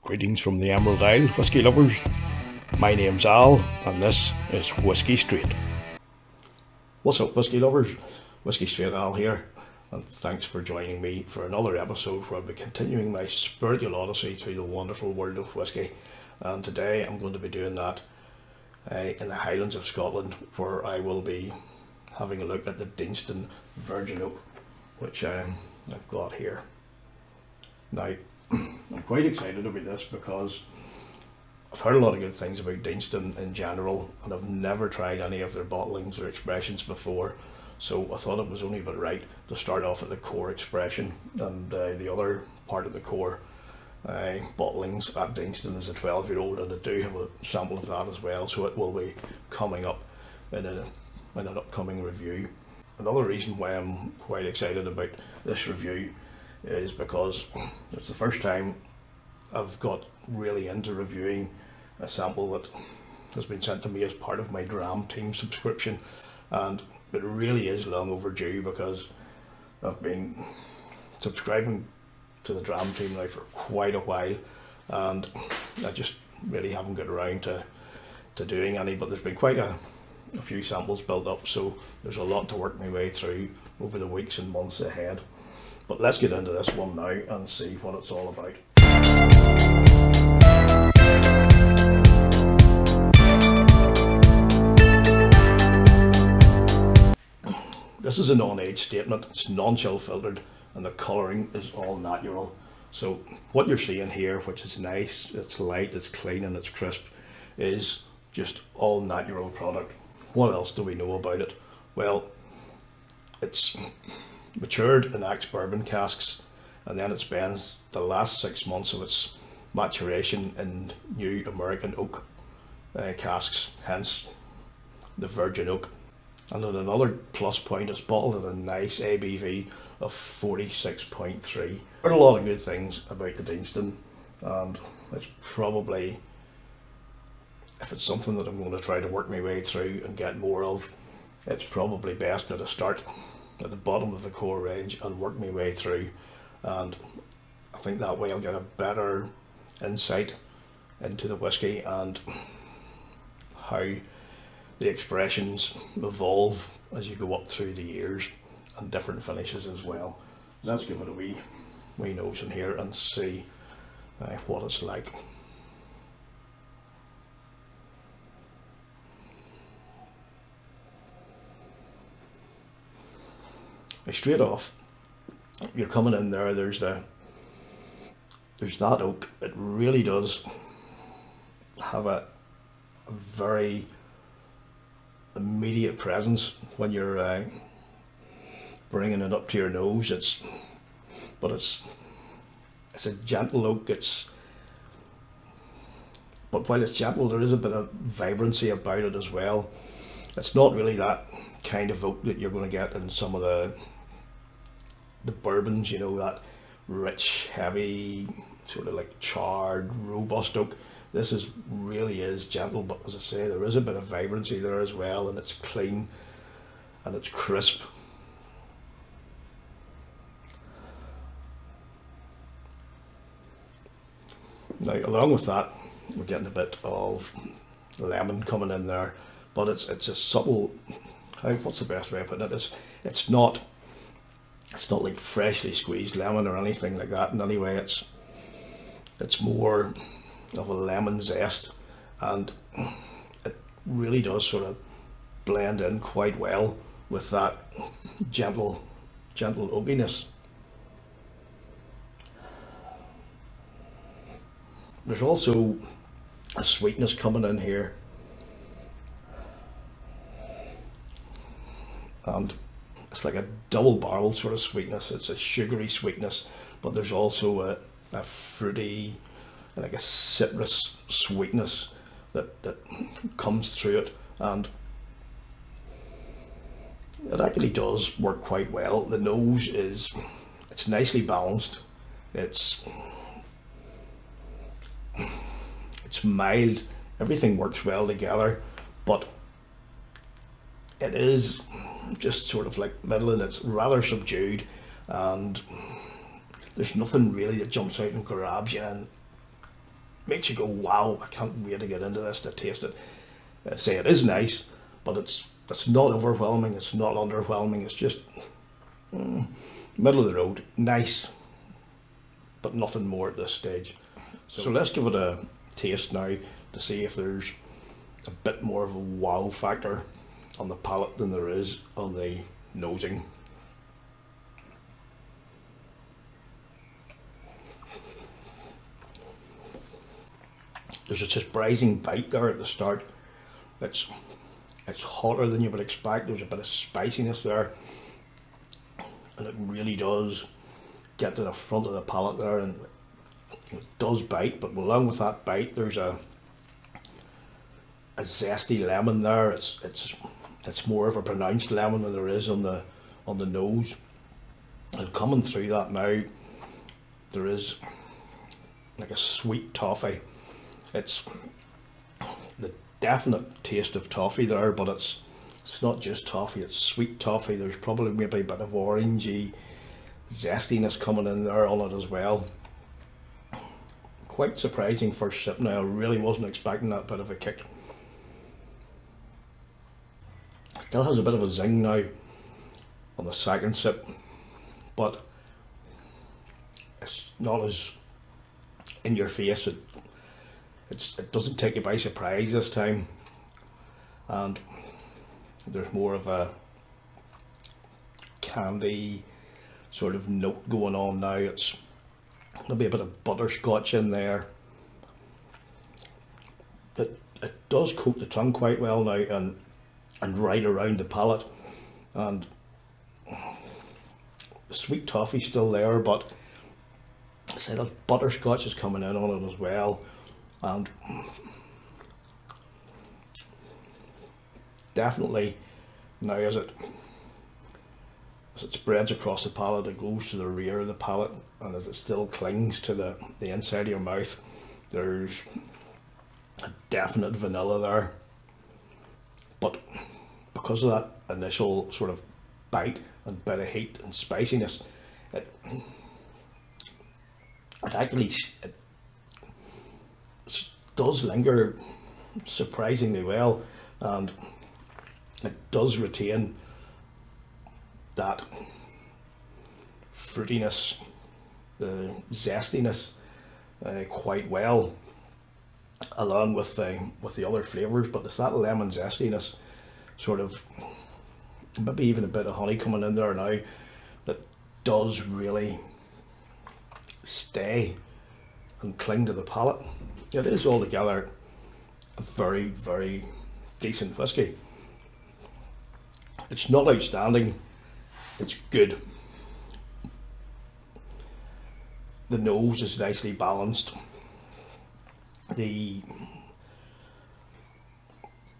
Greetings from the Emerald Isle, whisky lovers. My name's Al, and this is Whisky Straight. What's up, whisky lovers? Whisky Straight Al here, and thanks for joining me for another episode where I'll be continuing my spiritual odyssey through the wonderful world of whisky. And today I'm going to be doing that in the Highlands of Scotland, where I will be having a look at the Deanston Virgin Oak, which I've got here. Now, I'm quite excited about this because I've heard a lot of good things about Deanston in general, and I've never tried any of their bottlings or expressions before, so I thought it was only but right to start off at the core expression, and the other part of the core bottlings at Deanston is a 12-year-old, and I do have a sample of that as well, so it will be coming up in an upcoming review. Another reason why I'm quite excited about this review is because it's the first time I've got really into reviewing a sample that has been sent to me as part of my Dram Team subscription, and it really is long overdue because I've been subscribing to the Dram Team now for quite a while, and I just really haven't got around to doing any, but there's been quite a few samples built up, so there's a lot to work my way through over the weeks and months ahead. But let's get into this one now and see what it's all about. This is a non-age statement. It's non-chill filtered, and the colouring is all natural. So what you're seeing here, which is nice, it's light, it's clean and it's crisp, is just all natural product. What else do we know about it? Well, it's matured in Axe bourbon casks, and then it spends the last 6 months of its maturation in new American oak casks, hence the Virgin Oak. And then another plus point, it's bottled at a nice ABV of 46.3. Heard a lot of good things about the Deanston, and it's probably, if it's something that I'm going to try to work my way through and get more of, it's probably best that I start at the bottom of the core range and work my way through, and I think that way I'll get a better insight into the whisky and how the expressions evolve as you go up through the years, and different finishes as well. Let's give it a wee nose in here and see what it's like. Straight off, you're coming in there, there's that oak. It really does have a very immediate presence when you're bringing it up to your nose. It's a gentle oak. But while it's gentle, there is a bit of vibrancy about it as well. It's not really that kind of oak that you're going to get in some of the bourbons, you know, that rich, heavy, sort of like charred, robust oak. This really is gentle, but as I say, there is a bit of vibrancy there as well, and it's clean and it's crisp. Now, along with that, we're getting a bit of lemon coming in there, but it's a subtle, what's the best way of putting it? It's not like freshly squeezed lemon or anything like that in any way. It's more of a lemon zest, and it really does sort of blend in quite well with that gentle oakiness. There's also a sweetness coming in here, and it's like a double barrel sort of sweetness. It's a sugary sweetness, but there's also a fruity, like a citrus sweetness that comes through it, and it actually does work quite well. The nose it's nicely balanced. It's mild. Everything works well together, but it is just sort of like middle, and it's rather subdued, and there's nothing really that jumps out and grabs you, and makes you go, wow, I can't wait to get into this, to taste it. Say it is nice, but it's not overwhelming, it's not underwhelming, it's just middle of the road, nice, but nothing more at this stage. So let's give it a taste now to see if there's a bit more of a wow factor on the palate than there is on the nosing. There's a surprising bite there at the start. It's hotter than you would expect. There's a bit of spiciness there, and it really does get to the front of the palate there, and it does bite. But along with that bite, there's a zesty lemon there. It's more of a pronounced lemon than there is on the nose, and coming through that now, there is like a sweet toffee. It's the definite taste of toffee there, but it's not just toffee, it's sweet toffee. There's probably maybe a bit of orangey zestiness coming in there on it as well. Quite surprising first sip now. I really wasn't expecting that bit of a kick. Still has a bit of a zing now on the second sip, but it's not as in your face. It doesn't take you by surprise this time, and there's more of a candy sort of note going on now. There'll be a bit of butterscotch in there. It does coat the tongue quite well now, and right around the palate, and the sweet toffee's still there, but I say the butterscotch is coming in on it as well. And definitely now as it spreads across the palate, it goes to the rear of the palate, and as it still clings to the inside of your mouth, there's a definite vanilla there. But because of that initial sort of bite and bit of heat and spiciness, it does linger surprisingly well, and it does retain that fruitiness, the zestiness quite well, along with the other flavours. But it's that lemon zestiness, sort of maybe even a bit of honey coming in there now, that does really stay and cling to the palate. It is altogether a very, very decent whisky. It's not outstanding, it's good. The nose is nicely balanced.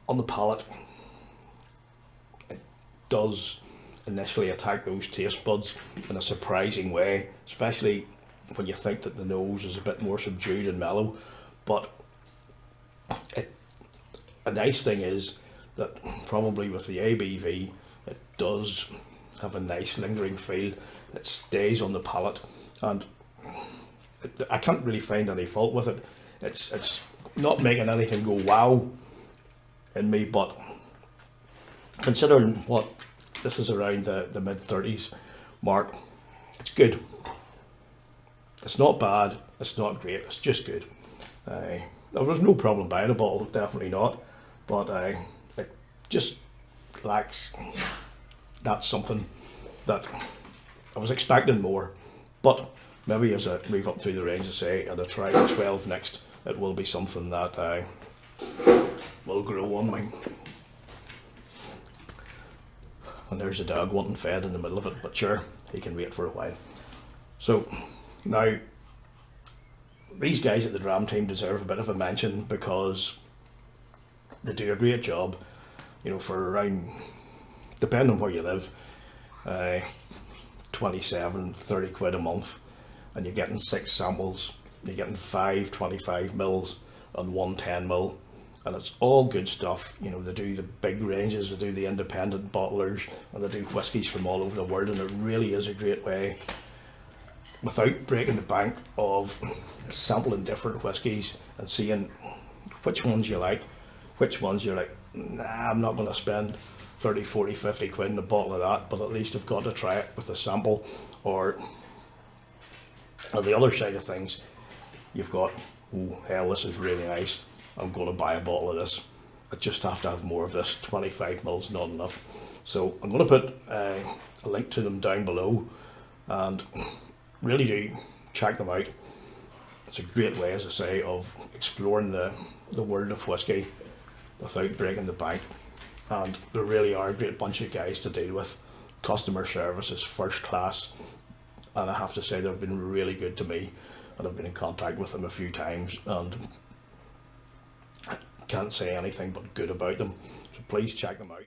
On the palate, it does initially attack those taste buds in a surprising way, especially when you think that the nose is a bit more subdued and mellow. But a nice thing is that probably with the ABV, it does have a nice lingering feel. It stays on the palate, and I can't really find any fault with it. It's not making anything go wow in me, but considering what this is around the mid-30s mark, it's good. It's not bad, it's not great, it's just good. There was no problem buying a bottle, definitely not, but it just lacks that something that I was expecting more. But maybe as I move up through the range, and I try the 12 next, it will be something that will grow on me. And there's a dog wanting fed in the middle of it, but sure, he can wait for a while. So now, these guys at the Dram Team deserve a bit of a mention, because they do a great job, you know, for around, depending on where you live, 27-30 quid a month, and you're getting 6 samples, you're getting 5 25 mils and 1 10 mil, and it's all good stuff. You know, they do the big ranges, they do the independent bottlers, and they do whiskies from all over the world, and it really is a great way without breaking the bank of sampling different whiskies and seeing which ones you like, which ones you're like, nah, I'm not going to spend 30, 40, 50 quid in a bottle of that, but at least I've got to try it with a sample. Or on the other side of things, you've got, oh hell, this is really nice, I'm going to buy a bottle of this, I just have to have more of this, 25 mils not enough. So I'm going to put a link to them down below, and really do check them out. It's a great way, as I say, of exploring the world of whiskey without breaking the bank. And they really are a great bunch of guys to deal with. Customer service is first class, and I have to say they've been really good to me, and I've been in contact with them a few times and I can't say anything but good about them. So please check them out.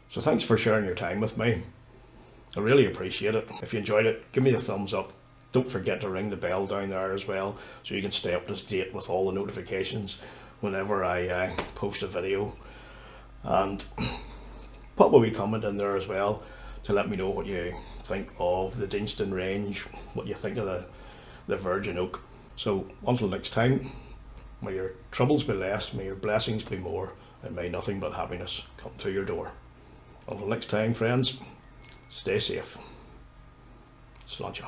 So thanks for sharing your time with me. I really appreciate it. If you enjoyed it, give me the thumbs up. Don't forget to ring the bell down there as well, so you can stay up to date with all the notifications whenever I post a video. And put a wee comment in there as well to let me know what you think of the Deanston range, what you think of the virgin oak. So until next time, may your troubles be less, may your blessings be more, and may nothing but happiness come through your door. Until next time, friends, stay safe. Sláinte.